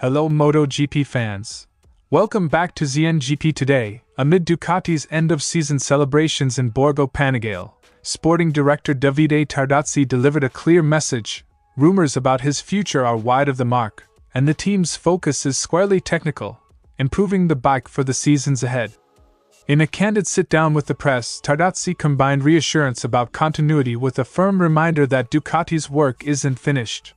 Hello Moto GP fans. Welcome back to ZNGP Today. Amid Ducati's end-of-season celebrations in Borgo Panigale, sporting director Davide Tardozzi delivered a clear message. Rumors about his future are wide of the mark, and the team's focus is squarely technical, improving the bike for the seasons ahead. In a candid sit-down with the press, Tardozzi combined reassurance about continuity with a firm reminder that Ducati's work isn't finished.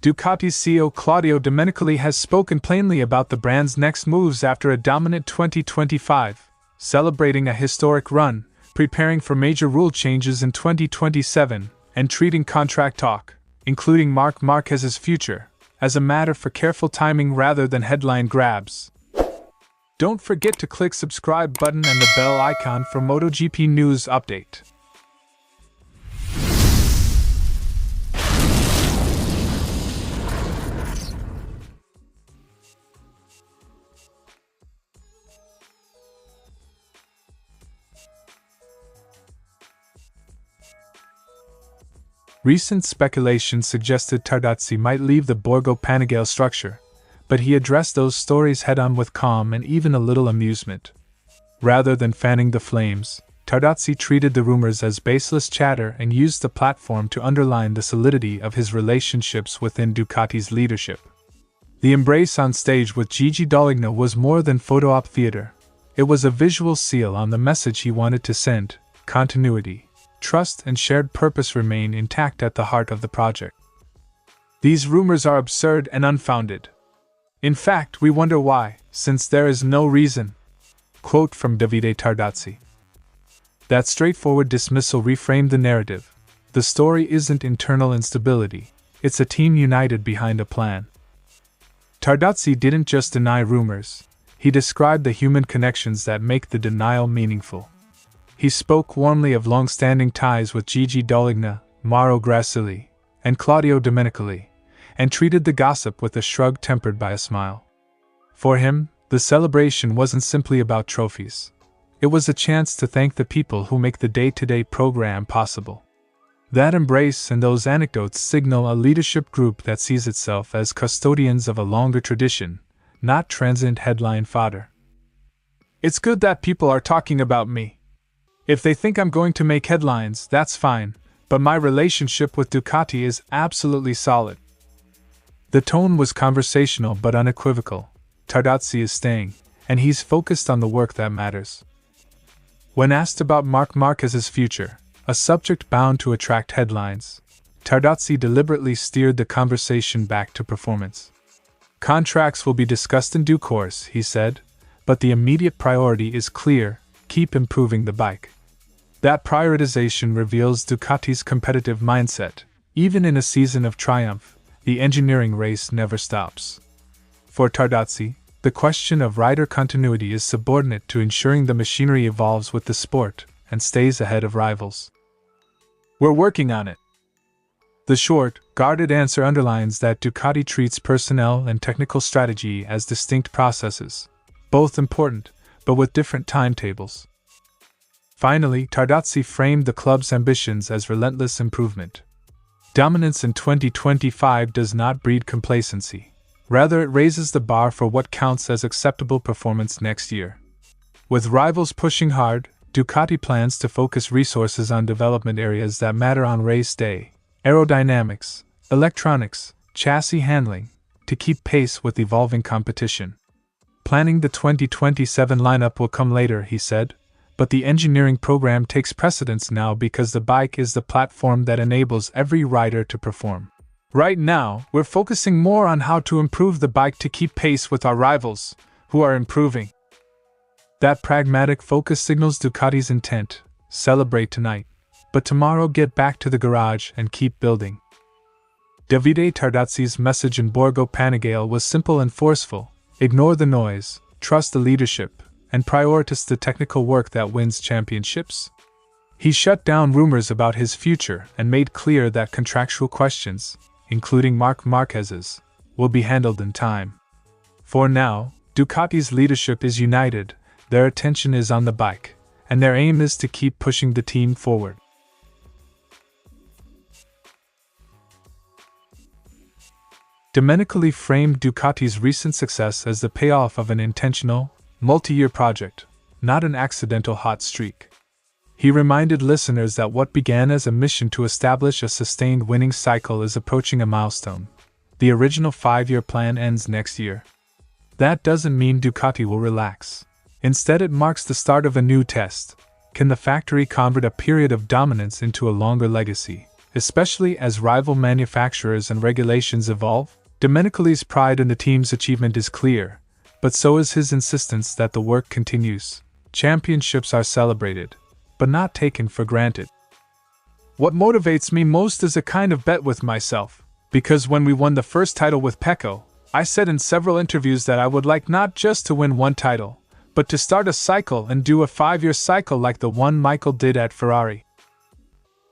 Ducati's CEO Claudio Domenicali has spoken plainly about the brand's next moves after a dominant 2025, celebrating a historic run, preparing for major rule changes in 2027, and treating contract talk, including Marc Márquez's future, as a matter for careful timing rather than headline grabs. Don't forget to click subscribe button and the bell icon for MotoGP news update. Recent speculation suggested Tardozzi might leave the Borgo Panigale structure, but he addressed those stories head-on with calm and even a little amusement. Rather than fanning the flames, Tardozzi treated the rumors as baseless chatter and used the platform to underline the solidity of his relationships within Ducati's leadership. The embrace on stage with Gigi D'Allegna was more than photo-op theater. It was a visual seal on the message he wanted to send: continuity, trust and shared purpose remain intact at the heart of the project. These rumors are absurd and unfounded. In fact, we wonder why, since there is no reason. Quote from Davide Tardozzi. That straightforward dismissal reframed the narrative. The story isn't internal instability, it's a team united behind a plan. Tardozzi didn't just deny rumors, he described the human connections that make the denial meaningful. He spoke warmly of long-standing ties with Gigi D'Allegna, Mauro Grassilli, and Claudio Domenicali, and treated the gossip with a shrug tempered by a smile. For him, the celebration wasn't simply about trophies. It was a chance to thank the people who make the day-to-day program possible. That embrace and those anecdotes signal a leadership group that sees itself as custodians of a longer tradition, not transient headline fodder. It's good that people are talking about me. If they think I'm going to make headlines, that's fine, but my relationship with Ducati is absolutely solid. The tone was conversational but unequivocal. Tardozzi is staying, and he's focused on the work that matters. When asked about Marc Márquez's future, a subject bound to attract headlines, Tardozzi deliberately steered the conversation back to performance. Contracts will be discussed in due course, he said, but the immediate priority is clear: keep improving the bike. That prioritization reveals Ducati's competitive mindset. Even in a season of triumph, the engineering race never stops. For Tardozzi, the question of rider continuity is subordinate to ensuring the machinery evolves with the sport and stays ahead of rivals. We're working on it. The short, guarded answer underlines that Ducati treats personnel and technical strategy as distinct processes, both important, but with different timetables. Finally, Tardozzi framed the club's ambitions as relentless improvement. Dominance in 2025 does not breed complacency. Rather, it raises the bar for what counts as acceptable performance next year. With rivals pushing hard, Ducati plans to focus resources on development areas that matter on race day: aerodynamics, electronics, chassis handling, to keep pace with evolving competition. Planning the 2027 lineup will come later, he said, but the engineering program takes precedence now because the bike is the platform that enables every rider to perform. Right now, we're focusing more on how to improve the bike to keep pace with our rivals, who are improving. That pragmatic focus signals Ducati's intent: celebrate tonight, but tomorrow get back to the garage and keep building. Davide Tardozzi's message in Borgo Panigale was simple and forceful: ignore the noise, trust the leadership, and prioritize the technical work that wins championships. He shut down rumors about his future and made clear that contractual questions, including Marc Márquez's, will be handled in time. For now, Ducati's leadership is united, their attention is on the bike, and their aim is to keep pushing the team forward. Domenicali framed Ducati's recent success as the payoff of an intentional, multi-year project, not an accidental hot streak. He reminded listeners that what began as a mission to establish a sustained winning cycle is approaching a milestone. The original 5-year plan ends next year. That doesn't mean Ducati will relax. Instead, it marks the start of a new test. Can the factory convert a period of dominance into a longer legacy, especially as rival manufacturers and regulations evolve? Domenicali's pride in the team's achievement is clear, but so is his insistence that the work continues. Championships are celebrated, but not taken for granted. What motivates me most is a kind of bet with myself, because when we won the first title with Pecco, I said in several interviews that I would like not just to win one title, but to start a cycle and do a 5-year cycle like the one Michael did at Ferrari.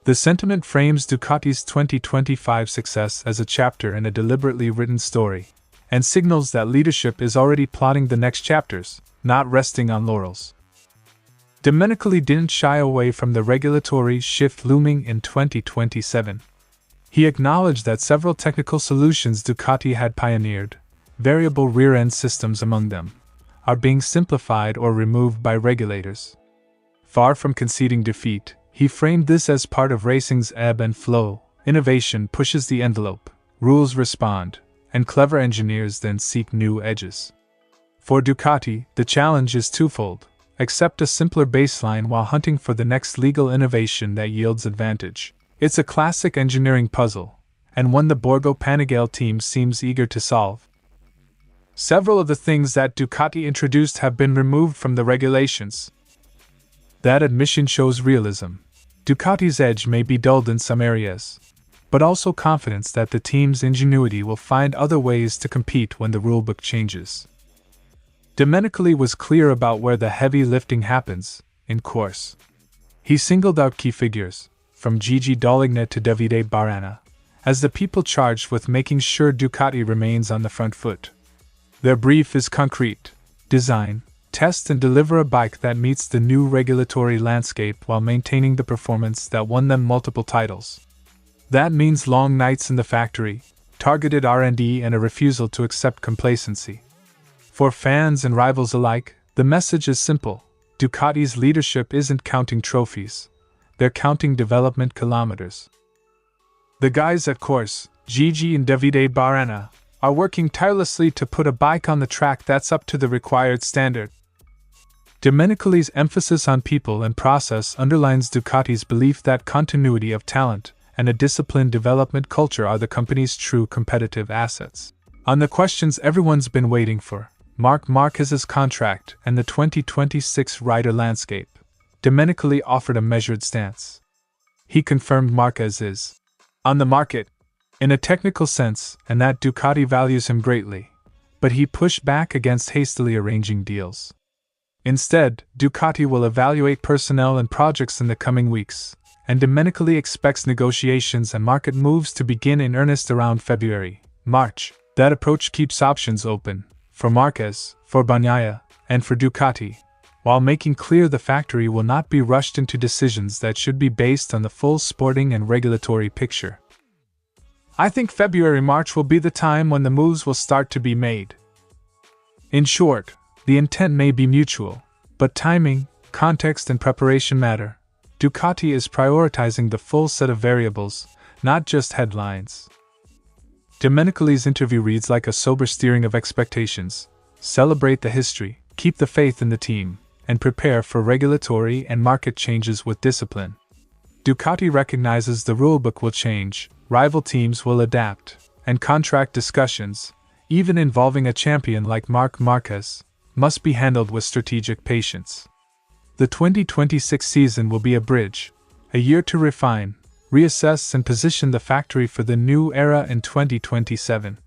The sentiment frames Ducati's 2025 success as a chapter in a deliberately written story, and signals that leadership is already plotting the next chapters, not resting on laurels. Domenicali didn't shy away from the regulatory shift looming in 2027. He acknowledged that several technical solutions Ducati had pioneered, variable rear-end systems among them, are being simplified or removed by regulators. Far from conceding defeat, he framed this as part of racing's ebb and flow. Innovation pushes the envelope, rules respond, and clever engineers then seek new edges. For Ducati, the challenge is twofold: accept a simpler baseline while hunting for the next legal innovation that yields advantage. It's a classic engineering puzzle, and one the Borgo Panigale team seems eager to solve. Several of the things that Ducati introduced have been removed from the regulations. That admission shows realism. Ducati's edge may be dulled in some areas, but also confidence that the team's ingenuity will find other ways to compete when the rulebook changes. Domenicali was clear about where the heavy lifting happens, in course. He singled out key figures, from Gigi Dall'Igna to Davide Tardozzi, as the people charged with making sure Ducati remains on the front foot. Their brief is concrete: design, test and deliver a bike that meets the new regulatory landscape while maintaining the performance that won them multiple titles. That means long nights in the factory, targeted R&D, and a refusal to accept complacency. For fans and rivals alike, the message is simple: Ducati's leadership isn't counting trophies, they're counting development kilometers. The guys at course, Gigi and Davide Tardozzi, are working tirelessly to put a bike on the track that's up to the required standard. Domenicali's emphasis on people and process underlines Ducati's belief that continuity of talent and a disciplined development culture are the company's true competitive assets. On the questions everyone's been waiting for, Marc Márquez's contract and the 2026 rider landscape, Domenicali offered a measured stance. He confirmed Marquez is on the market, in a technical sense, and that Ducati values him greatly, but he pushed back against hastily arranging deals. Instead, Ducati will evaluate personnel and projects in the coming weeks, and Domenicali expects negotiations and market moves to begin in earnest around February, March. That approach keeps options open, for Marquez, for Bagnaia, and for Ducati, while making clear the factory will not be rushed into decisions that should be based on the full sporting and regulatory picture. I think February-March will be the time when the moves will start to be made. In short, the intent may be mutual, but timing, context, and preparation matter. Ducati is prioritizing the full set of variables, not just headlines. Domenicali's interview reads like a sober steering of expectations: celebrate the history, keep the faith in the team, and prepare for regulatory and market changes with discipline. Ducati recognizes the rulebook will change, rival teams will adapt, and contract discussions, even involving a champion like Marc Márquez, must be handled with strategic patience. The 2026 season will be a bridge, a year to refine, reassess, and position the factory for the new era in 2027.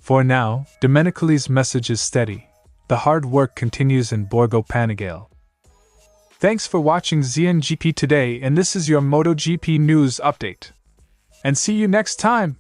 For now, Domenicali's message is steady: the hard work continues in Borgo Panigale. Thanks for watching ZNGP Today, and this is your Moto GP news update. And see you next time!